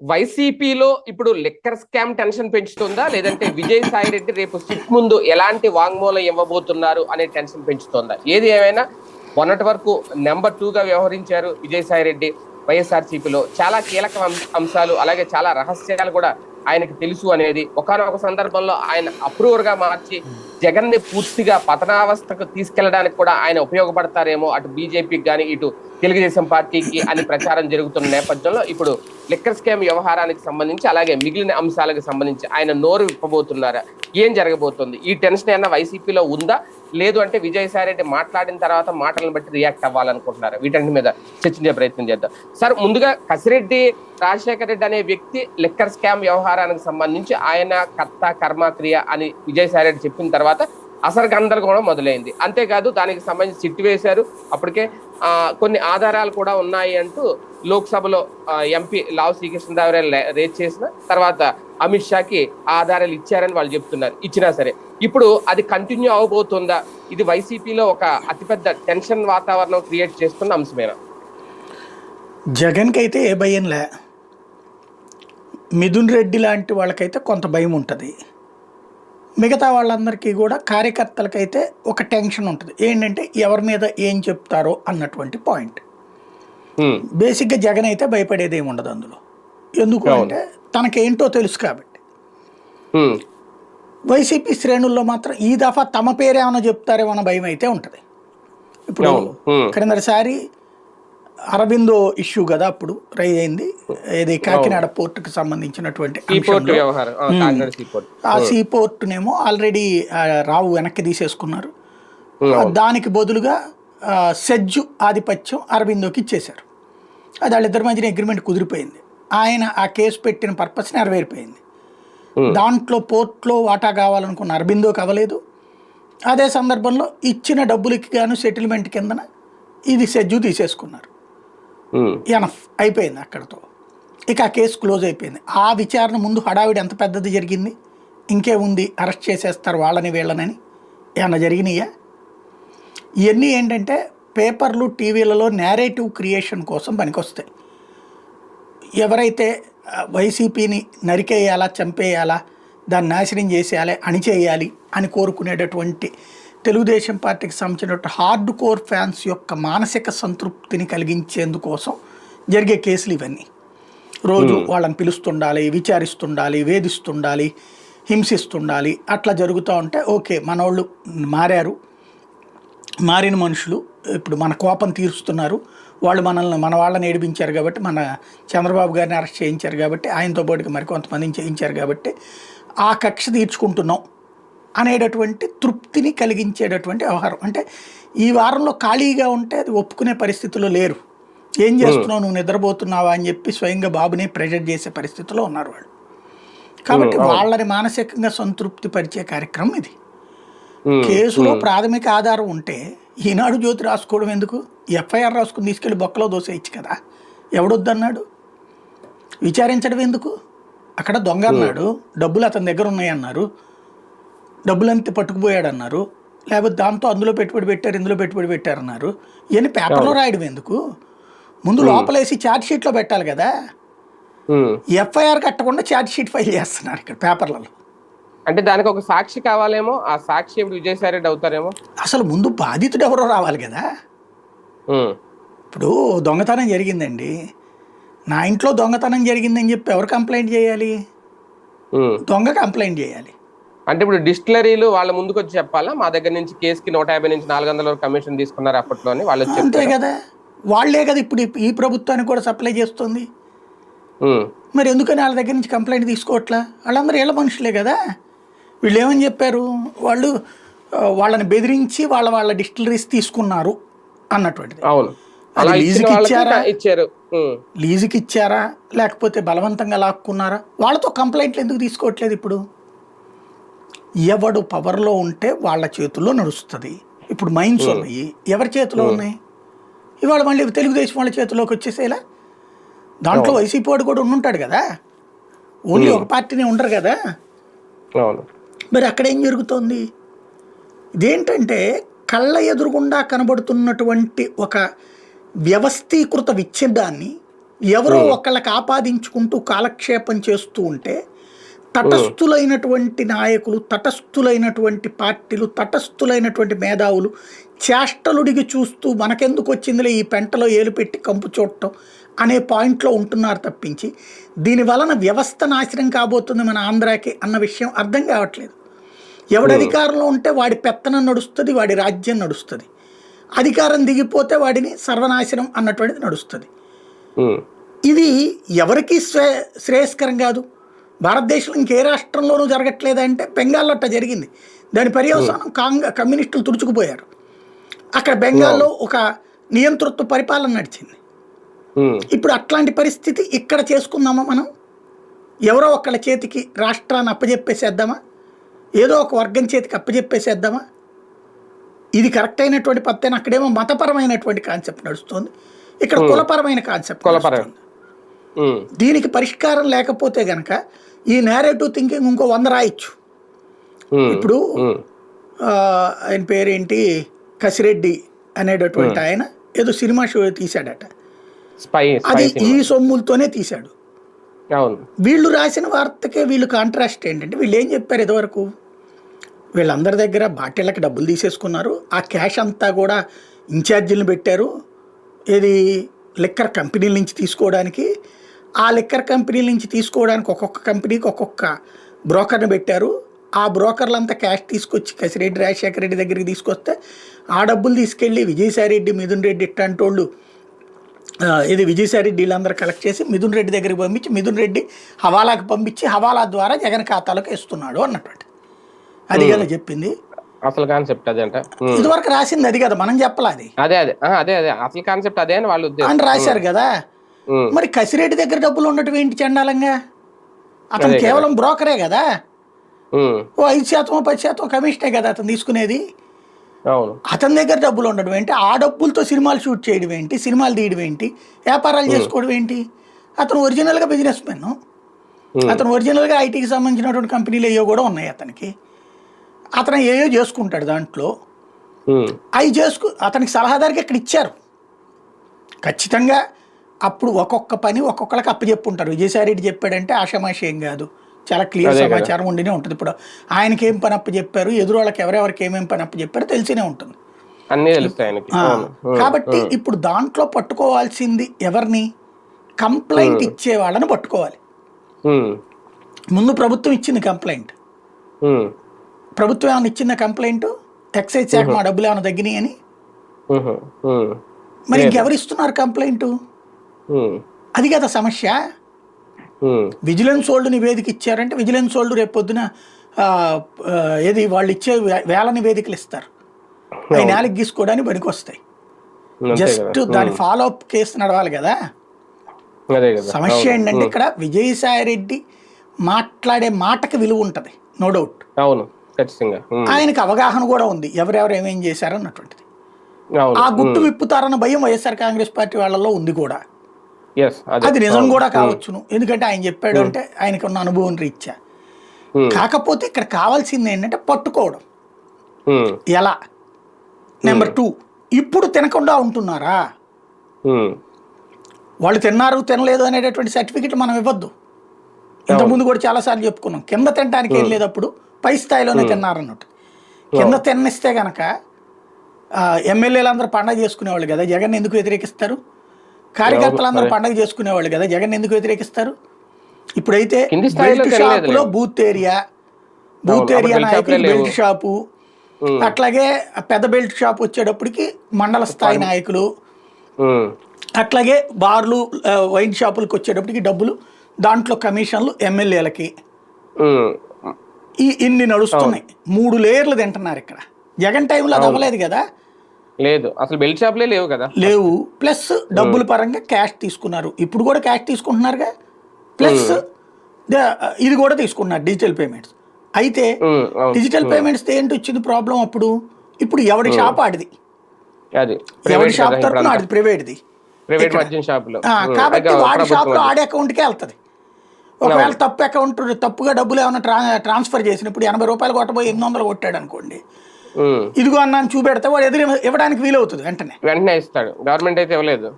వైసీపీలో ఇప్పుడు liquor scam tension పెంచుతుందా, లేదంటే విజయసాయి రెడ్డి రేపు సిట్ ముందు ఎలాంటి వాంగ్మూలం ఇవ్వబోతున్నారు అనే టెన్షన్ పెంచుతుందా? ఏది ఏమైనా మొన్నటి వరకు నెంబర్ 2గా వ్యవహరించారు విజయసాయి రెడ్డి వైఎస్ఆర్సీపీలో. చాలా కీలక అంశాలు, అలాగే చాలా రహస్యాలు కూడా ఆయనకు తెలుసు అనేది ఒకానొక సందర్భంలో ఆయన అప్రూవర్ గా మార్చి జగన్ ని పూర్తిగా పతనావస్థకు తీసుకెళ్లడానికి కూడా ఆయన ఉపయోగపడతారేమో, అటు బీజేపీకి కానీ ఇటు తెలుగుదేశం పార్టీకి అని ప్రచారం జరుగుతున్న నేపథ్యంలో ఇప్పుడు లిక్కర్ స్కామ్ వ్యవహారానికి సంబంధించి అలాగే మిగిలిన అంశాలకు సంబంధించి ఆయన నోరు విప్పబోతున్నారా? ఏం జరగబోతుంది? ఈ టెన్షన్ ఏమన్నా వైసీపీలో ఉందా, లేదు అంటే విజయసాయి రెడ్డి మాట్లాడిన తర్వాత మాటలను బట్టి రియాక్ట్ అవ్వాలనుకుంటున్నారా? వీటన్నిటి మీద చర్చించే ప్రయత్నం చేద్దాం. సార్, ముందుగా కసిరెడ్డి రాజశేఖర రెడ్డి అనే వ్యక్తి లిక్కర్ స్కామ్ వ్యవహారానికి సంబంధించి ఆయన కర్త కర్మక్రియ అని విజయసాయి రెడ్డి చెప్పిన తర్వాత అసలు గందరగోళం మొదలైంది. అంతేకాదు దానికి సంబంధించి సిట్టు వేశారు. అప్పటికే కొన్ని ఆధారాలు కూడా ఉన్నాయి అంటూ లోక్సభలో ఎంపీ లావు శ్రీకృష్ణదేవరాయలు రేజ్ చేసిన తర్వాత అమిత్ షాకి ఆధారాలు ఇచ్చారని వాళ్ళు చెప్తున్నారు. ఇచ్చినా సరే ఇప్పుడు అది కంటిన్యూ అవబోతుందా? ఇది వైసీపీలో ఒక అతిపెద్ద టెన్షన్ వాతావరణం క్రియేట్ చేస్తున్న అంశమేనా? జగన్కి అయితే ఏ భయం లే, మిథున్ రెడ్డి లాంటి వాళ్ళకైతే కొంత భయం ఉంటుంది. మిగతా వాళ్ళందరికీ కూడా కార్యకర్తలకైతే ఒక టెన్షన్ ఉంటుంది. ఏంటంటే ఎవరి మీద ఏం చెప్తారో అన్నటువంటి పాయింట్. బేసిక్గా జగన్ అయితే భయపడేది ఏమి ఉండదు అందులో. ఎందుకు అంటే తనకేంటో తెలుసు కాబట్టి. వైసీపీ శ్రేణుల్లో మాత్రం ఈ దఫా తమ పేరేమన్నా చెప్తారేమో అన్న భయం అయితే ఉంటుంది. ఇప్పుడు క్రిందటిసారి అరబిందో ఇష్యూ కదా అప్పుడు రైజ్ అయింది, ఇది కాకినాడ పోర్టుకు సంబంధించినటువంటి ఆ సీ పోర్టునేమో ఆల్రెడీ రావు వెనక్కి తీసేసుకున్నారు. దానికి బదులుగా సెజ్జు ఆధిపత్యం అరబిందోకి ఇచ్చేశారు. అది వాళ్ళిద్దరి మధ్యన అగ్రిమెంట్ కుదిరిపోయింది. ఆయన ఆ కేసు పెట్టిన పర్పస్ నెరవేరిపోయింది. దాంట్లో పోర్ట్లో వాటా కావాలనుకున్న అరబిందోకి అవ్వలేదు. అదే సందర్భంలో ఇచ్చిన డబ్బులకి గాను సెటిల్మెంట్ కిందన ఇది సెజ్జు తీసేసుకున్నారు. ఎనఫ్ అయిపోయింది అక్కడతో. ఇక ఆ కేసు క్లోజ్ అయిపోయింది. ఆ విచారణ ముందు హడావిడి ఎంత పెద్దది జరిగింది, ఇంకే ఉంది అరెస్ట్ చేసేస్తారు వాళ్ళని వీళ్ళనని ఏమన్నా జరిగినాయా? ఇవన్నీ ఏంటంటే పేపర్లు టీవీలలో నేరేటివ్ క్రియేషన్ కోసం పనికొస్తాయి. ఎవరైతే వైసీపీని నరికేయాలా, చంపేయాలా, దాన్ని నాశనం చేసేయాలి, అణిచేయాలి అని కోరుకునేటటువంటి తెలుగుదేశం పార్టీకి సంబంధించినటువంటి హార్డ్ కోర్ ఫ్యాన్స్ యొక్క మానసిక సంతృప్తిని కలిగించేందుకోసం జరిగే కేసులు ఇవన్నీ. రోజు వాళ్ళని పిలుస్తుండాలి, విచారిస్తుండాలి, వేధిస్తుండాలి, హింసిస్తుండాలి. అట్లా జరుగుతూ ఉంటే ఓకే, మనోళ్ళు మారారు, మారిన మనుషులు ఇప్పుడు మన కోపం తీరుస్తున్నారు, వాళ్ళు మన వాళ్ళని ఏడిపించారు కాబట్టి, మన చంద్రబాబు గారిని అరెస్ట్ చేయించారు కాబట్టి, ఆయనతో పాటుగా మరికొంతమందిని చేయించారు కాబట్టి ఆ కక్ష తీర్చుకుంటున్నాం అనేటటువంటి తృప్తిని కలిగించేటటువంటి వ్యవహారం. అంటే ఈ వారంలో ఖాళీగా ఉంటే అది ఒప్పుకునే పరిస్థితిలో లేరు. ఏం చేస్తున్నావు, నువ్వు నిద్రపోతున్నావా అని చెప్పి స్వయంగా బాబుని ప్రెజర్ చేసే పరిస్థితిలో ఉన్నారు వాళ్ళు. కాబట్టి వాళ్ళని మానసికంగా సంతృప్తి పరిచే కార్యక్రమం ఇది. కేసులో ప్రాథమిక ఆధారం ఉంటే ఈనాడు జ్యోతి రాసుకోవడం ఎందుకు? ఎఫ్ఐఆర్ రాసుకుని తీసుకెళ్ళి బొక్కలో దోసేయచ్చు కదా. ఎవడొద్దన్నాడు? విచారించడం ఎందుకు? అక్కడ దొంగ అన్నాడు, డబ్బులు అతని దగ్గర ఉన్నాయన్నారు, డబ్బులంతా పట్టుకుపోయాడన్నారు, లేకపోతే దాంతో అందులో పెట్టుబడి పెట్టారు, ఇందులో పెట్టుబడి పెట్టారన్నారు. ఇవన్నీ పేపర్లో రాయడం ఎందుకు? ముందు లోపలేసి ఛార్జ్ షీట్లో పెట్టాలి కదా. ఎఫ్ఐఆర్ కట్టకుండా ఛార్జ్ షీట్ ఫైల్ చేస్తున్నారు ఇక్కడ పేపర్లలో. అంటే దానికి ఒక సాక్షి కావాలేమో, ఆ సాక్షి ఇప్పుడు విజయసాయి రెడ్డి అవుతారేమో. అసలు ముందు బాధితుడు ఎవరో రావాలి కదా. ఇప్పుడు దొంగతనం జరిగిందండి, నా ఇంట్లో దొంగతనం జరిగిందని చెప్పి ఎవరు కంప్లైంట్ చేయాలి? దొంగ కంప్లైంట్ చేయాలి. అంటే ఇప్పుడు డిస్టిలరీలు వాళ్ళ ముందుకు వచ్చి చెప్పాలా, మా దగ్గర నుంచి కేసుకి 150 నుంచి 400 వరకు కమిషన్ తీసుకున్నారు అప్పట్లోని వాళ్ళు? అంతే కదా, వాళ్లే కదా ఇప్పుడు ఈ ప్రభుత్వానికి కూడా సప్లై చేస్తుంది. మరి ఎందుకని వాళ్ళ దగ్గర నుంచి కంప్లైంట్ తీసుకోవట్లా? వాళ్ళందరూ ఏళ్ళ మనుషులే కదా. వీళ్ళు ఏమని చెప్పారు, వాళ్ళు వాళ్ళని బెదిరించి వాళ్ళ డిస్టిలరీస్ తీసుకున్నారు అన్నటువంటిది. లీజుకి ఇచ్చారా లేకపోతే బలవంతంగా లాక్కున్నారా? వాళ్ళతో కంప్లైంట్లు ఎందుకు తీసుకోవట్లేదు? ఇప్పుడు ఎవడు పవర్లో ఉంటే వాళ్ళ చేతుల్లో నడుస్తుంది. ఇప్పుడు మైన్స్ ఉన్నాయి, ఎవరి చేతిలో ఉన్నాయి? ఇవాళ మళ్ళీ తెలుగుదేశం వాళ్ళ చేతిలోకి వచ్చేసేలా. దాంట్లో వైసీపీ వాడు కూడా ఉండుంటాడు కదా, ఓన్లీ ఒక పార్టీనే ఉండరు కదా. మరి అక్కడ ఏం జరుగుతోంది? ఇదేంటంటే కళ్ళ ఎదురుగుండా కనబడుతున్నటువంటి ఒక వ్యవస్థీకృత విచ్ఛిన్నాన్ని ఎవరో ఒకళ్ళకి ఆపాదించుకుంటూ కాలక్షేపం చేస్తూ ఉంటే తటస్థులైనటువంటి నాయకులు, తటస్థులైనటువంటి పార్టీలు, తటస్థులైనటువంటి మేధావులు చేష్టలుడిగి చూస్తూ మనకెందుకు వచ్చిందిలే ఈ పెంటలో ఏలు పెట్టి కంపు చూడటం అనే పాయింట్లో ఉంటున్నారు తప్పించి దీని వలన వ్యవస్థ నాశనం కాబోతుంది మన ఆంధ్రాకి అన్న విషయం అర్థం కావట్లేదు. ఎవడి అధికారంలో ఉంటే వాడి పెత్తనం నడుస్తుంది, వాడి రాజ్యం నడుస్తుంది. అధికారం దిగిపోతే వాడిని సర్వనాశనం అన్నటువంటిది నడుస్తుంది. ఇది ఎవరికి శ్రేయస్కరం కాదు. భారతదేశంలో ఇంకే రాష్ట్రంలోనూ జరగట్లేదంటే బెంగాల్లో అట్ట జరిగింది. దాని పర్యవసానం కమ్యూనిస్టులు తుడుచుకుపోయారు. అక్కడ బెంగాల్లో ఒక నియంతృత్వ పరిపాలన నడిచింది. ఇప్పుడు అట్లాంటి పరిస్థితి ఇక్కడ చేసుకుందామా మనం? ఎవరో ఒకళ్ళ చేతికి రాష్ట్రాన్ని అప్పజెప్పేసేద్దామా? ఏదో ఒక వర్గం చేతికి అప్పజెప్పేసేద్దామా? ఇది కరెక్ట్ అయినటువంటి పద్ధతి. అక్కడేమో మతపరమైనటువంటి కాన్సెప్ట్ నడుస్తుంది, ఇక్కడ కులపరమైన కాన్సెప్ట్ నడుస్తుంది. దీనికి పరిష్కారం లేకపోతే గనక ఈ నేరేటివ్ థింకింగ్ ఇంకో 100 రాయొచ్చు. ఇప్పుడు ఆయన పేరేంటి, కసిరెడ్డి అనేటటువంటి ఆయన ఏదో సినిమా షో తీశాడట, అది ఈ సొమ్ములతోనే తీశాడు. వీళ్ళు రాసిన వార్తకే వీళ్ళు కాంట్రాస్ట్ ఏంటంటే, వీళ్ళు ఏం చెప్పారు ఇదివరకు, వీళ్ళందరి దగ్గర బాటిళ్ళకి డబ్బులు తీసేసుకున్నారు, ఆ క్యాష్ అంతా కూడా ఇన్ఛార్జీలను పెట్టారు ఏది లిక్కర్ కంపెనీల నుంచి తీసుకోవడానికి. ఆ లిక్కర్ కంపెనీల నుంచి తీసుకోవడానికి ఒక్కొక్క కంపెనీకి ఒక్కొక్క బ్రోకర్ని పెట్టారు. ఆ బ్రోకర్లంతా క్యాష్ తీసుకొచ్చి కసిరెడ్డి రాజశేఖర రెడ్డి దగ్గరికి తీసుకొస్తే ఆ డబ్బులు తీసుకెళ్ళి విజయసాయి రెడ్డి, మిథున్ రెడ్డి ఇట్లాంటి వాళ్ళు ఇది విజయసాయి రెడ్డి వీళ్ళందరూ కలెక్ట్ చేసి మిథున్ రెడ్డి దగ్గరికి పంపించి మిథున్ రెడ్డి హవాలాకి పంపించి హవాలా ద్వారా జగన్ ఖాతాలోకి వేస్తున్నాడు అన్నటువంటి అది కదా చెప్పింది అసలు కాన్సెప్ట్. అదే అంట ఇదివరకు రాసింది అది కదా, మనం చెప్పాలి అది. అదే అదే అదే అదే అసలు కాన్సెప్ట్ అదే అని వాళ్ళు అని రాశారు కదా. మరి కసిరెడ్డి దగ్గర డబ్బులు ఉండటం ఏంటి చండాలంగా? అతను కేవలం బ్రోకరే కదా, ఓ 5% 10% కమిషనే కదా అతను తీసుకునేది. అతని దగ్గర డబ్బులు ఉండడం ఏంటి? ఆ డబ్బులతో సినిమాలు షూట్ చేయడం ఏంటి, సినిమాలు తీయడం ఏంటి, వ్యాపారాలు చేసుకోవడం ఏంటి? అతను ఒరిజినల్గా బిజినెస్ మెన్, అతను ఒరిజినల్గా ఐటీకి సంబంధించినటువంటి కంపెనీలు ఏవో కూడా ఉన్నాయి అతనికి. అతను ఏయో చేసుకుంటాడు దాంట్లో. అవి అతనికి సలహాదారికి ఇక్కడ ఇచ్చారు ఖచ్చితంగా. అప్పుడు ఒక్కొక్క పని ఒక్కొక్కరికి అప్పచెప్పుంటారు. విజయసాయి రెడ్డి చెప్పాడంటే ఆషామాషి ఏం కాదు, చాలా క్లియర్ సమాచారం ఉండినే ఉంటుంది. ఇప్పుడు ఆయనకి ఏం పని అప్పు చెప్పారు, ఎదురు వాళ్ళకి ఎవరెవరికి ఏమేమి పని అప్పు చెప్పారు తెలిసినే ఉంటుంది. కాబట్టి ఇప్పుడు దాంట్లో పట్టుకోవాల్సింది ఎవరిని? కంప్లైంట్ ఇచ్చే వాళ్ళని పట్టుకోవాలి. ముందు ప్రభుత్వం ఇచ్చింది కంప్లైంట్. ప్రభుత్వం ఏమైనా ఇచ్చింద కంప్లైంట్? ఎక్సైజ్ శాఖ మా డబ్బులు ఏమైనా తగ్గినాయి అని. మరి ఇంకెవరు ఇస్తున్నారు కంప్లైంట్? అది కదా సమస్య. విజిలెన్స్ వాళ్ళు నివేదిక ఇచ్చారంటే విజిలెన్స్ వాళ్ళు రేపు పొద్దున ఏది వాళ్ళు ఇచ్చే వేల నివేదికలు ఇస్తారు, అవి నేలకి గీసుకోవడానికి పనికి వస్తాయి. జస్ట్ దాని ఫాలో అప్ కేసు నడవాలి కదా. సమస్య ఏంటంటే ఇక్కడ విజయసాయి రెడ్డి మాట్లాడే మాటకి విలువ ఉంటుంది, నో డౌట్. ఆయనకు అవగాహన కూడా ఉంది ఎవరెవరు ఏమేం చేశారు అన్నటువంటిది. ఆ గుట్టు విప్పుతారన్న భయం వైఎస్ఆర్ కాంగ్రెస్ పార్టీ వాళ్ళలో ఉంది కూడా. అది నిజం కూడా కావచ్చును, ఎందుకంటే ఆయన చెప్పాడు అంటే ఆయనకు ఉన్న అనుభవం రీత్యా. కాకపోతే ఇక్కడ కావాల్సింది ఏంటంటే పట్టుకోవడం ఎలా. నెంబర్ 2, ఇప్పుడు తినకుండా ఉంటున్నారా? వాళ్ళు తిన్నారు తినలేదు అనేటటువంటి సర్టిఫికెట్ మనం ఇవ్వద్దు. ఇంతకుముందు కూడా చాలాసార్లు చెప్పుకున్నాం, కింద తినడానికి ఏం లేదు, అప్పుడు పై స్థాయిలోనే తిన్నారన్నట్టు. కింద తిన్నిస్తే కనుక ఎమ్మెల్యేలందరూ పండగ చేసుకునేవాళ్ళు కదా, జగన్ ఎందుకు వ్యతిరేకిస్తారు? కార్యకర్తలందరూ పండగ చేసుకునేవాళ్ళు కదా, జగన్ ఎందుకు వ్యతిరేకిస్తారు? ఇప్పుడైతే బెల్ట్ షాపులో బూత్ ఏరియా నాయకులు బెల్ట్ షాపు, అట్లాగే పెద్ద బెల్ట్ షాప్ వచ్చేటప్పటికి మండల స్థాయి నాయకులు, అట్లాగే బార్లు వైన్ షాపులకు వచ్చేటప్పటికి డబ్బులు, దాంట్లో కమిషన్లు ఎమ్మెల్యేలకి. ఇన్ని నడుస్తున్నాయి. 3 లేయర్లు తింటున్నారు ఇక్కడ. జగన్ టైంలో అది అవ్వలేదు కదా, లేదు అసలు బెల్ట్ షాప్లే లేవు కదా, లేవు. ప్లస్ డబ్బుల పరంగా క్యాష్ తీసుకున్నారు, ఇప్పుడు కూడా క్యాష్ తీసుకుంటున్నారుగా. ప్లస్ ఇది కూడా తీసుకున్నారు డిజిటల్ పేమెంట్స్. అయితే డిజిటల్ పేమెంట్స్ ఏంటి వచ్చింది ప్రాబ్లం? అప్పుడు ఇప్పుడు ఎవడి షాప్ ఆడిది, ఎవడి షాప్ తరపున ఆడిది ప్రైవేట్ది. కాబట్టి వాడి షాప్ లో ఆడే అకౌంట్కే వెళ్తుంది. ఒకవేళ తప్పుగా డబ్బులు ఏమైనా ట్రాన్స్ఫర్ చేసినప్పుడు 80 రూపాయలు కొట్టబోయి 800 కొట్టాడు అనుకోండి, ఇదిగో అన్నాను చూపెడితే వాడు ఎదురు ఇవ్వడానికి వీలవుతుంది, వెంటనే ఇస్తాడు. గవర్నమెంట్ అయితే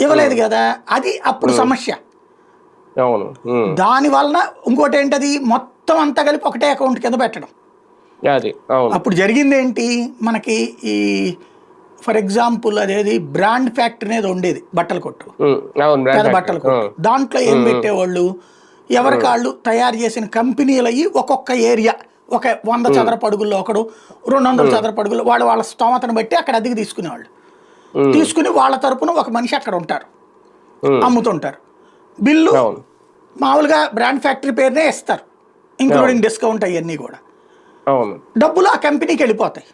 ఇవ్వలేదు కదా. అది అప్పుడు సమస్య. అవును. దాని వలన ఇంకోటి ఏంటది, మొత్తం అంతా కలిపి ఒకటే అకౌంట్ కింద పెట్టడం. అది అవును. అప్పుడు జరిగింది ఏంటి, మనకి ఈ ఫర్ ఎగ్జాంపుల్ అదేది బ్రాండ్ ఫ్యాక్టరీ అనేది ఉండేది, బట్టల కొట్టు, అవును. పేద బట్టల కొట్టు. దాంట్లో ఏం పెట్టేవాళ్ళు, ఎవరికాళ్ళు తయారు చేసిన కంపెనీలు అయ్యి ఒక్కొక్క ఏరియా, ఒక 100 చదరపు అడుగుల్లో ఒకడు, 200 చదరపు అడుగుల్లో వాళ్ళు వాళ్ళ స్తోమతను బట్టి అక్కడ అద్దెకి తీసుకునేవాళ్ళు. తీసుకుని వాళ్ళ తరపున ఒక మనిషి అక్కడ ఉంటారు, అమ్ముతుంటారు. బిల్లు మామూలుగా బ్రాండ్ ఫ్యాక్టరీ పేరునే ఇస్తారు, ఇంక్లూడింగ్ డిస్కౌంట్ అవన్నీ కూడా. డబ్బులు ఆ కంపెనీకి వెళ్ళిపోతాయి,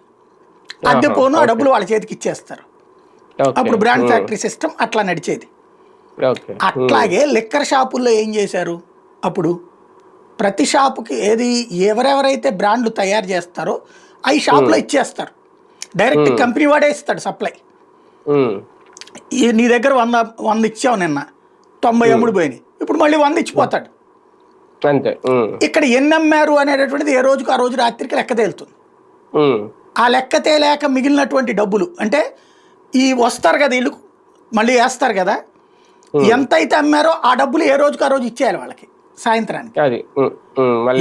అద్దె పోను ఆ డబ్బులు వాళ్ళ చేతికి ఇచ్చేస్తారు. అప్పుడు బ్రాండ్ ఫ్యాక్టరీ సిస్టమ్ అట్లా నడిచేది. అట్లాగే లిక్కర్ షాపుల్లో ఏం చేశారు, అప్పుడు ప్రతి షాపుకి ఏది ఎవరెవరైతే బ్రాండ్లు తయారు చేస్తారో అవి షాపులో ఇచ్చేస్తారు, డైరెక్ట్ కంపెనీ వాడే ఇస్తాడు సప్లై. నీ దగ్గర 100 ఇచ్చావు నిన్న, 90 అమ్ముడు పోయినాయి, ఇప్పుడు మళ్ళీ 100 ఇచ్చిపోతాడు. ఇక్కడ ఎన్ని అమ్మారు అనేటటువంటిది ఏ రోజుకు ఆ రోజు రాత్రికి లెక్క తేలుతుంది. ఆ లెక్క తేలేక మిగిలినటువంటి డబ్బులు అంటే ఈ వస్తారు కదా వీళ్ళు మళ్ళీ వేస్తారు కదా, ఎంత అయితే అమ్మారో ఆ డబ్బులు ఏ రోజుకు ఆ రోజు ఇచ్చేయాలి వాళ్ళకి సాయంత్రానికి.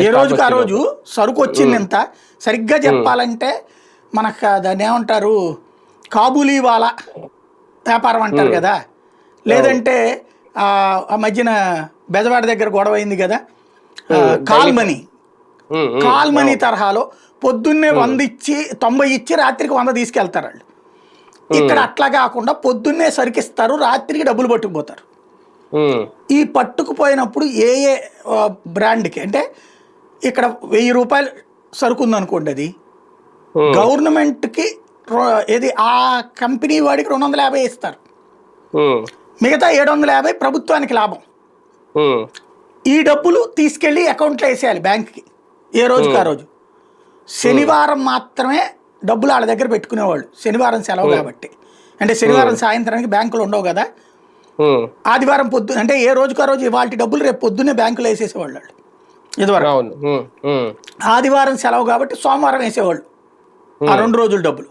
ఏ రోజుకు ఆ రోజు సరుకు వచ్చింది ఎంత సరిగ్గా చెప్పాలంటే మనకు దాన్ని ఏమంటారు, కాబూలీ వాలా వ్యాపారం అంటారు కదా, లేదంటే ఆ మధ్యన బెజవాడ దగ్గర గొడవ అయింది కదా, కాల్ మనీ తరహాలో పొద్దున్నే 100 ఇచ్చి 90 ఇచ్చి రాత్రికి 100 తీసుకెళ్తారు వాళ్ళు. ఇక్కడ అట్లా కాకుండా పొద్దున్నే సరికిస్తారు, రాత్రికి డబ్బులు పట్టుకుపోతారు. ఈ పట్టుకుపోయినప్పుడు ఏ ఏ బ్రాండ్కి అంటే ఇక్కడ 1000 రూపాయలు సరుకు ఉందనుకోండి, అది గవర్నమెంట్కి ఏది ఆ కంపెనీ వాడికి 250 ఇస్తారు, మిగతా 750 ప్రభుత్వానికి లాభం. ఈ డబ్బులు తీసుకెళ్ళి అకౌంట్లో వేసేయాలి బ్యాంక్కి ఏ రోజుకి ఆ రోజు. శనివారం మాత్రమే డబ్బులు వాళ్ళ దగ్గర పెట్టుకునేవాళ్ళు, శనివారం సెలవు కాబట్టి. అంటే శనివారం సాయంత్రానికి బ్యాంకులు ఉండవు కదా, ఆదివారం పొద్దున అంటే ఏ రోజుకు ఆ రోజు వాటి డబ్బులు రేపు పొద్దున్నే బ్యాంకులో వేసేసేవాళ్ళు వాళ్ళు ఇదివరకు. ఆదివారం సెలవు కాబట్టి సోమవారం వేసేవాళ్ళు ఆ 2 రోజుల డబ్బులు.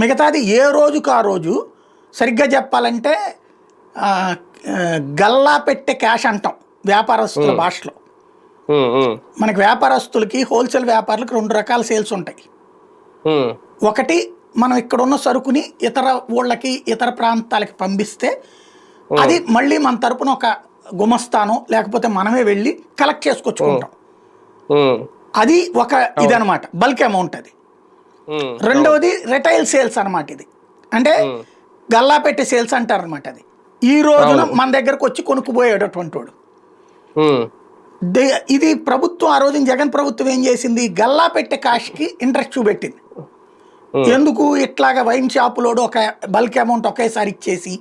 మిగతాది ఏ రోజుకు ఆ రోజు సరిగ్గా చెప్పాలంటే గల్లా పెట్టే క్యాష్ అంటాం వ్యాపారస్తుల భాషలో. మనకి వ్యాపారస్తులకి హోల్సేల్ వ్యాపారులకు 2 రకాల సేల్స్ ఉంటాయి. ఒకటి మనం ఇక్కడ ఉన్న సరుకుని ఇతర ఊళ్ళకి ఇతర ప్రాంతాలకి పంపిస్తే అది మళ్ళీ మన తరపున ఒక గుమస్తానో లేకపోతే మనమే వెళ్ళి కలెక్ట్ చేసుకొచ్చుకుంటాం, అది ఒక ఇదనమాట, బల్క్ అమౌంట్ అది. రెండవది రిటైల్ సేల్స్ అనమాట, ఇది అంటే గల్లా పెట్టే సేల్స్ అంటారు అనమాట. అది ఈ రోజున మన దగ్గరకు వచ్చి కొనుక్కుపోయేటటువంటి వాడు. ఇది ప్రభుత్వం ఆ రోజున జగన్ ప్రభుత్వం ఏం చేసింది, గల్లా పెట్టే కాష్కి ఇంట్రెస్ట్ చూపెట్టింది. ఎందుకు ఇట్లాగా వైన్ షాపులోడు ఒక బల్క్ అమౌంట్ ఒకేసారి ఇచ్చేసి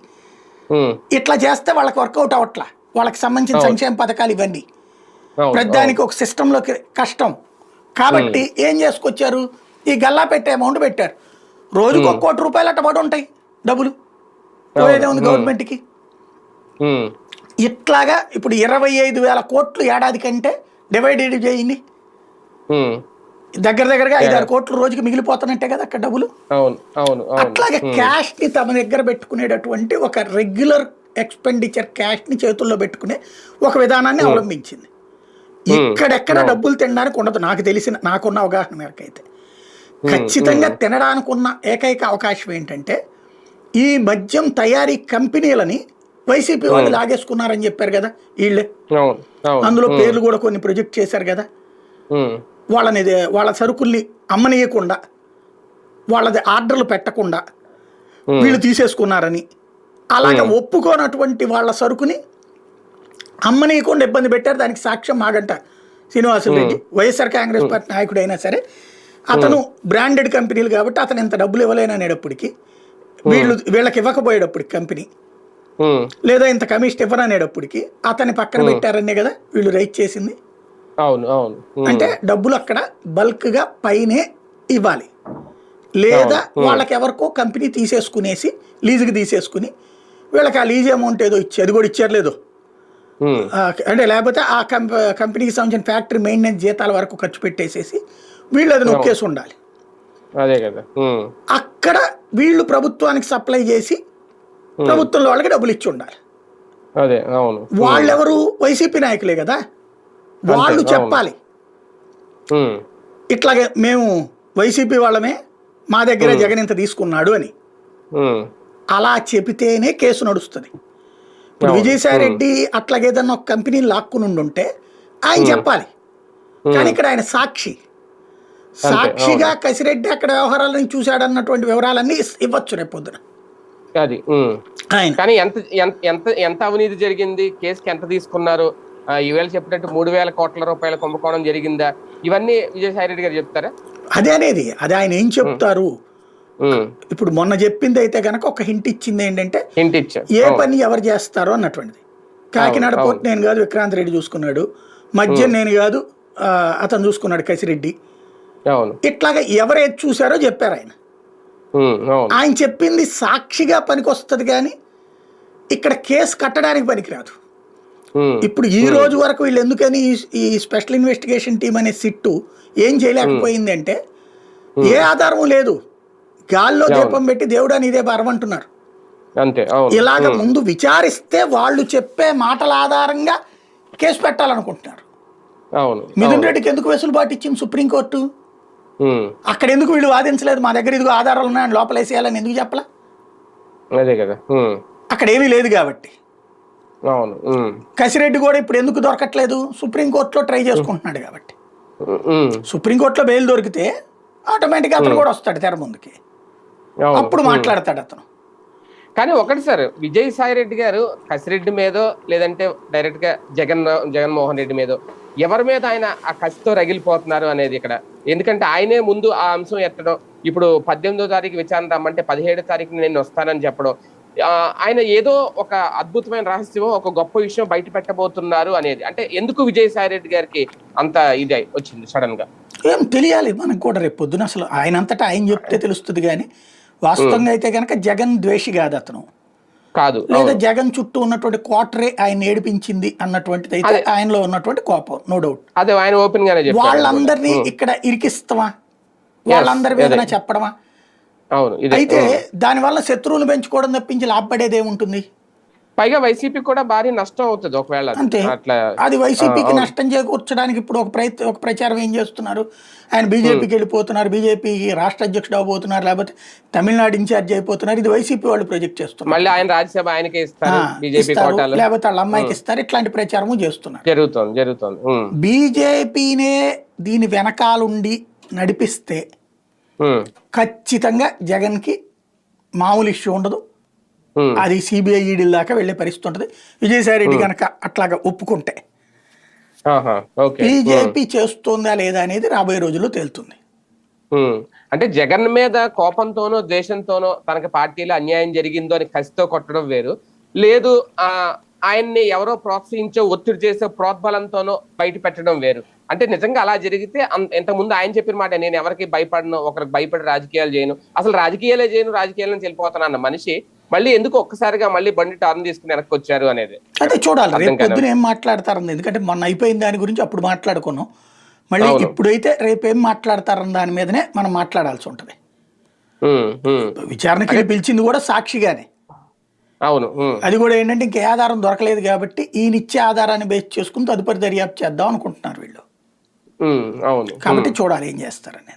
ఇట్లా చేస్తే వాళ్ళకి వర్కౌట్ అవ్వట్లా, వాళ్ళకి సంబంధించిన సంక్షేమ పథకాలు ఇవన్నీ ప్రతిదానికి ఒక సిస్టంలోకి కష్టం కాబట్టి ఏం చేసుకొచ్చారు, ఈ గల్లా పెట్టే అమౌంట్ పెట్టారు. రోజుకు 1 కోటి రూపాయలు అట్ట పడి ఉంటాయి డబ్బులు, పోయేదే ఉంది గవర్నమెంట్కి. ఇట్లాగా ఇప్పుడు 25,000 కోట్లు ఏడాది కంటే డివైడెడ్ చేయండి, దగ్గరగా 5-6 కోట్లు రోజుకి మిగిలిపోతానంటే కదా అక్కడ డబ్బులు. అట్లాగే క్యాష్ ని తమ దగ్గర పెట్టుకునేటటువంటి ఒక రెగ్యులర్ ఎక్స్పెండిచర్ క్యాష్ ని చేతుల్లో పెట్టుకునే ఒక విధానాన్ని అవలంబించింది. ఇక్కడెక్కడ డబ్బులు తినడానికి ఉండదు, నాకు తెలిసిన నాకున్న అవగాహన మేరకు అయితే. ఖచ్చితంగా తినడానికి ఉన్న ఏకైక అవకాశం ఏంటంటే ఈ మద్యం తయారీ కంపెనీలని వైసీపీ వాళ్ళు లాగేసుకున్నారని చెప్పారు కదా వీళ్ళే. అందులో పేర్లు కూడా కొన్ని ప్రొజెక్ట్ చేశారు కదా, వాళ్ళ సరుకుల్ని అమ్మనీయకుండా వాళ్ళది ఆర్డర్లు పెట్టకుండా వీళ్ళు తీసేసుకున్నారని. అలాగే ఒప్పుకోనటువంటి వాళ్ళ సరుకుని అమ్మనీయకుండా ఇబ్బంది పెట్టారు. దానికి సాక్ష్యం మాగంట శ్రీనివాసులు రెడ్డి, వైఎస్ఆర్ కాంగ్రెస్ పార్టీ నాయకుడు అయినా సరే, అతను బ్రాండెడ్ కంపెనీలు కాబట్టి అతను ఇంత డబ్బులు ఇవ్వలేననేటప్పటికి, వీళ్ళకి ఇవ్వకపోయేటప్పటికి కంపెనీ, లేదా ఇంత కమిషన్ ఇవ్వరనేటప్పటికి అతన్ని పక్కన పెట్టారనే కదా వీళ్ళు రైట్ చేసింది. అంటే డబ్బులు అక్కడ బల్క్ గా పైనే ఇవ్వాలి, లేదా వాళ్ళకి ఎవరికో కంపెనీ తీసేసుకునేసి లీజుకి తీసేసుకుని వీళ్ళకి ఆ లీజ్ అమౌంట్ ఏదో ఇచ్చి అది కూడా ఇచ్చారు లేదు అంటే, లేకపోతే ఆ కంపెనీకి సంబంధించిన ఫ్యాక్టరీ మెయింటెనెన్స్ జీతాల వరకు ఖర్చు పెట్టేసేసి వీళ్ళు అది నొక్కేసి ఉండాలి. అక్కడ వీళ్ళు ప్రభుత్వానికి సప్లై చేసి ప్రభుత్వంలో వాళ్ళకి డబ్బులు ఇచ్చి ఉండాలి. అదే అవును. వాళ్ళెవరు వైసీపీ నాయకులే కదా, వాళ్ళు అవును. చెప్పాలి ఉమ్, ఇట్లాగే మేము వైసీపీ వాళ్ళమే, మా దగ్గర జగన్ ఇంత తీసుకున్నాడు అని. ఉమ్, అలా చెబితేనే కేసు నడుస్తుంది. ఇప్పుడు అవును. విజయసాయి రెడ్డి అట్లాగేదన్నా ఒక కంపెనీని లాక్కుని ఉండుంటే ఆయన ఉమ్, చెప్పాలి. కానీ ఉమ్, ఇక్కడ ఆయన సాక్షి, అంతే అవును. సాక్షిగా కసిరెడ్డి అక్కడ వ్యవహారాలను చూశాడన్నటువంటి వివరాలన్నీ ఇవ్వచ్చు రేపు పొద్దున అది ఆయన. కానీ ఎంత ఎంత ఎంత ఎంత అవినీతి జరిగింది, కేసుకి ఎంత తీసుకున్నారు, ఈవేళ చెప్పినట్టు 3,000 కోట్ల రూపాయల కుంభకోణం జరిగిందా, ఇవన్నీ విజయసాయి రెడ్డి గారు చెప్తారా? అదే అనేది, అది ఆయన ఏం ఉమ్, చెప్తారు. ఉమ్, ఇప్పుడు మొన్న చెప్పింది అయితే కనుక ఒక హింట్ ఇచ్చింది ఏంటంటే హింట్ ఇచ్చారు. ఏ అవును, పని ఎవరు చేస్తారో అన్నటువంటిది. అవును, కాకినాడ అవును. పోర్ట్ నేను కాదు విక్రాంత్ రెడ్డి చూసుకున్నాడు, మధ్య ఉమ్, నేను కాదు అతను చూసుకున్నాడు కసిరెడ్డి. అవును. ఇట్లాగా ఎవరేది చూసారో చెప్పారు ఆయన. అవును. ఆయన చెప్పింది సాక్షిగా పనికొస్తుంది కానీ ఇక్కడ కేసు కట్టడానికి పనికిరాదు. ఉమ్, ఇప్పుడు ఈ ఉమ్, రోజు వరకు వీళ్ళు ఎందుకని ఈ స్పెషల్ ఇన్వెస్టిగేషన్ టీం అనే సిట్టు ఏం చేయలేకపోయింది అంటే ఏ ఆధారం లేదు, గాల్లో అవును. దీపం పెట్టి దేవుడా నీదే బరమంటున్నారు. అంతే అవును. ఇలాగ ముందు విచారిస్తే వాళ్ళు చెప్పే మాటల ఆధారంగా కేసు పెట్టాలనుకుంటున్నారు. అవును. మిథున్ అవును. రెడ్డికి ఎందుకు వెసులుబాటు ఇచ్చింది సుప్రీంకోర్టు? ఉమ్, అక్కడ ఎందుకు వీళ్ళు వాదించలేదు, మా దగ్గర ఇదిగో ఆధారాలు ఉన్నాయని లోపలేసేయాలని ఎందుకు చెప్పలా? అదే కదా. అక్కడ ఏమీ లేదు కాబట్టి. అవును. కసిరెడ్డి కూడా ఇప్పుడు ఎందుకు దొరకట్లేదు, సుప్రీంకోర్టులో ట్రై చేసుకుంటున్నాడు కాబట్టి. సుప్రీంకోర్టులో బెయిల్ దొరికితే ఆటోమేటిక్గా అతను కూడా వస్తాడు తెర ముందుకి, అవును. అప్పుడు మాట్లాడతాడు అతను. కానీ ఒకటి సార్, విజయసాయి రెడ్డి గారు కసిరెడ్డి మీదో లేదంటే డైరెక్ట్ గా జగన్మోహన్ రెడ్డి మీదో ఎవరి మీద ఆయన ఆ కసితో రగిలిపోతున్నారు అనేది ఇక్కడ. ఎందుకంటే ఆయనే ముందు ఆ అంశం ఎత్తడం, ఇప్పుడు 18వ తారీఖు విచారణ రమ్మంటే 17వ తారీఖుని నేను వస్తానని చెప్పడం, ఆయన ఏదో ఒక అద్భుతమైన రహస్యం, ఒక గొప్ప విషయం బయట పెట్టబోతున్నారు అనేది. అంటే ఎందుకు విజయసాయి రెడ్డి గారికి అంత ఇది వచ్చింది సడన్ గా? ఏం తెలియాలి మనకు కూడా రేపు పొద్దున. అసలు ఆయన అంతటా ఆయన చెప్తే తెలుస్తుంది కానీ వాస్తవంగా అయితే కనుక జగన్ ద్వేషి కాదు అతను, కాదు. లేదా జగన్ చుట్టూ ఉన్నటువంటి క్వార్టరే ఆయన ఏడిపించింది అన్నటువంటిది అయితే ఆయనలో ఉన్నటువంటి కోపం, నో డౌట్. అదే ఆయన ఓపెన్ గానే చెప్పారు. వాళ్ళందరినీ ఇక్కడ ఇరికిస్తామా, వాళ్ళందరి మీద చెప్పడమా? అవును. అయితే దానివల్ల శత్రువులు పెంచుకోవడం తప్పించి లాభపడేది ఏముంటుంది? పైగా వైసీపీ కూడా భారీ నష్టం అవుతుంది ఒకవేళ అంతే. అట్లా. అది వైసీపీకి నష్టం చేకూర్చడానికి ఇప్పుడు ఒక ప్రచారం ఏం చేస్తున్నారు, ఆయన బీజేపీకి వెళ్ళిపోతున్నారు, బీజేపీకి రాష్ట్ర అధ్యక్షుడు అవబోతున్నారు, లేకపోతే తమిళనాడు ఇన్ఛార్జ్ అయిపోతున్నారు. ఇది వైసీపీ వాళ్ళు ప్రొజెక్ట్ చేస్తున్నారు. మళ్ళీ ఆయన రాజ్యసభ ఆయనకే ఇస్తారు, బీజేపీ కోటాలు, లేకపోతే వాళ్ళ అమ్మాయికి ఇస్తారు. ఇట్లాంటి ప్రచారము చేస్తున్నారు. జరుగుతోంది. బీజేపీనే దీని వెనకాలుండి నడిపిస్తే ఖచ్చితంగా జగన్కి మామూలు ఇష్యూ ఉండదు. అది సిబిఐ ఈడీల దాకా వెళ్ళే పరిస్థితి ఉంటుంది. విజయసాయి రెడ్డి కనుక అట్లాగా ఒప్పుకుంటే బీజేపీ చేస్తుందా లేదా అనేది రాబోయే రోజుల్లో తేలుతుంది. అంటే జగన్ మీద కోపంతోనో ద్వేషంతోనో తనకి పార్టీలో అన్యాయం జరిగిందో అని కసితో కొట్టడం వేరు, లేదు ఆయన్ని ఎవరో ప్రోత్సహించో ఒత్తిడి చేసే ప్రోద్బలంతోనో బయట పెట్టడం వేరు. అంటే నిజంగా అలా జరిగితే ఇంతకుముందు ఆయన చెప్పిన మాట, నేను ఎవరికి భయపడను, ఒకరికి భయపడి రాజకీయాలు చేయను, అసలు రాజకీయాలే చేయను, రాజకీయాల నుంచి వెళ్ళిపోతాను అన్న మనిషి మళ్ళీ ఎందుకు ఒక్కసారిగా మళ్ళీ బండి టర్న్ తీసుకుని వెనక్కి వచ్చారు అనేది అంటే చూడాలి రేపు పొద్దున ఏం మాట్లాడతారని. ఎందుకంటే మొన్న అయిపోయిన దాని గురించి అప్పుడు మాట్లాడుకున్నాం, మళ్ళీ ఇప్పుడైతే రేపేం మాట్లాడతారన్న దాని మీదనే మనం మాట్లాడాల్సి ఉంటుంది. విచారణకి పిలిచింది కూడా సాక్షిగానే. అవును. అది కూడా ఏంటంటే ఇంకే ఆధారం దొరకలేదు కాబట్టి ఈయన ఇచ్చే ఆధారాన్ని బేస్ చేసుకుని తదుపరి దర్యాప్తు చేద్దాం అనుకుంటున్నారు వీళ్ళు. అవును. కాబట్టి చూడాలి ఏం చేస్తారనేది.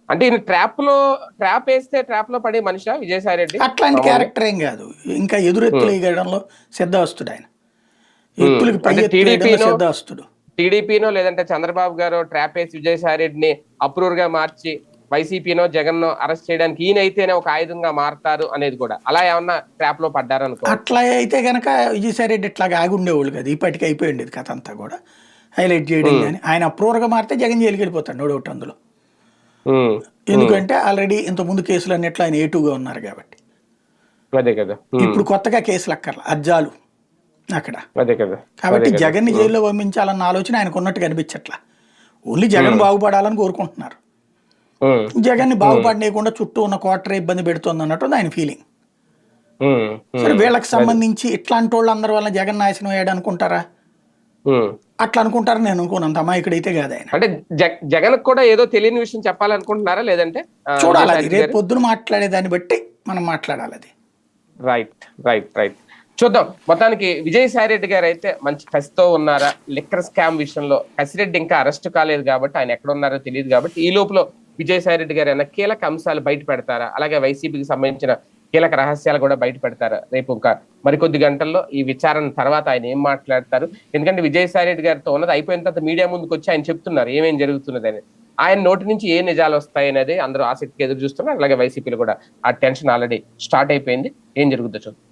అంటే ఈయన ట్రాప్ వేస్తే ట్రాప్ లో పడే మనిషా విజయసాయి రెడ్డి? అట్లాంటి క్యారెక్టర్ ఏం కాదు, ఇంకా ఎదురెత్తులు వేయడంలో సిద్ధవస్తుడు ఆయన, ఎత్తులకి పై సిద్ధవస్తుడు. టీడీపీనో లేదంటే చంద్రబాబు గారు ట్రాప్ వేసి విజయసాయి రెడ్డిని అప్రూవర్ గా మార్చి వైసీపీనో జగన్ నో అరెస్ట్ చేయడానికి ఈయన అయితేనే ఒక ఆయుధంగా మారుతారు అనేది కూడా, అలా ఏమన్నా ట్రాప్ లో పడ్డారనుకో? అట్లా అయితే కనుక విజయసాయి రెడ్డి ఇట్లాగా ఆగి ఉండేవాళ్ళు కదా, ఇప్పటికీ అయిపోయింది కథ అంతా కూడా హైలైట్ చేయడం. కానీ ఆయన అప్రూవర్ గా మారితే జగన్ జైలుకి వెళ్ళిపోతాడు, నో డౌట్ అందులో. ఎందుకంటే ఆల్రెడీ ఇంత ముందు కేసులు అన్నిట్లో ఆయన ఏటుగా ఉన్నారు కాబట్టి. అదే కదా. ఇప్పుడు కొత్తగా కేసులు అక్కర్లా, అజ్జాలు అక్కడ. అదే కదా. కాబట్టి జగన్ ని జైల్లో పంపించాలన్న ఆలోచన ఆయనకు ఉన్నట్టు కనిపించట్లా. ఓన్లీ జగన్ బాగుపడాలని కోరుకుంటున్నారు. జగన్ ని బాగుపడనీయకుండా చుట్టూ ఉన్న క్వార్టర్ ఇబ్బంది పెడుతుంది అన్నట్టు ఆయన ఫీలింగ్. సరే వీళ్ళకి సంబంధించి ఇట్లాంటి వాళ్ళు అందరి వల్ల జగన్ నాశనం అయ్యాడు అనుకుంటారా? అట్లా అనుకుంటారని నేను అనుకోను, అంత అమాయకుడైతే కాదు ఆయన. అంటే జగన్ కూడా ఏదో తెలియని విషయం చెప్పాలనుకుంటున్నారా, లేదంటే చూడాలి, అది రేపు పొద్దున మాట్లాడే దాన్ని బట్టి మనం మాట్లాడాలి అది. రైట్. చూద్దాం. మొత్తానికి విజయసాయి రెడ్డి గారు అయితే మంచి కసితో ఉన్నారా? లిక్కర్ స్కామ్ విషయంలో కసిరెడ్డి ఇంకా అరెస్ట్ కాలేదు కాబట్టి, ఆయన ఎక్కడ ఉన్నారో తెలియదు కాబట్టి, ఈ లోపల విజయసాయి రెడ్డి గారు ఏమైనా కీలక అంశాలు బయట పెడతారా? అలాగే వైసీపీకి సంబంధించిన కీలక రహస్యాలు కూడా బయట పెడతారా? రేపు ఇంకా మరికొద్ది గంటల్లో ఈ విచారణ తర్వాత ఆయన ఏం మాట్లాడతారు? ఎందుకంటే విజయసాయి రెడ్డి గారితో ఉన్నది అయిపోయిన తర్వాత మీడియా ముందుకు వచ్చి ఆయన చెప్తున్నారు ఏమేం జరుగుతున్నదని. ఆయన నోటి నుంచి ఏ నిజాలు వస్తాయి అనేది అందరూ ఆసక్తిగా ఎదురు చూస్తున్నారు. అలాగే వైసీపీలో కూడా ఆ టెన్షన్ ఆల్రెడీ స్టార్ట్ అయిపోయింది. ఏం జరుగుతుందో చూద్దాం.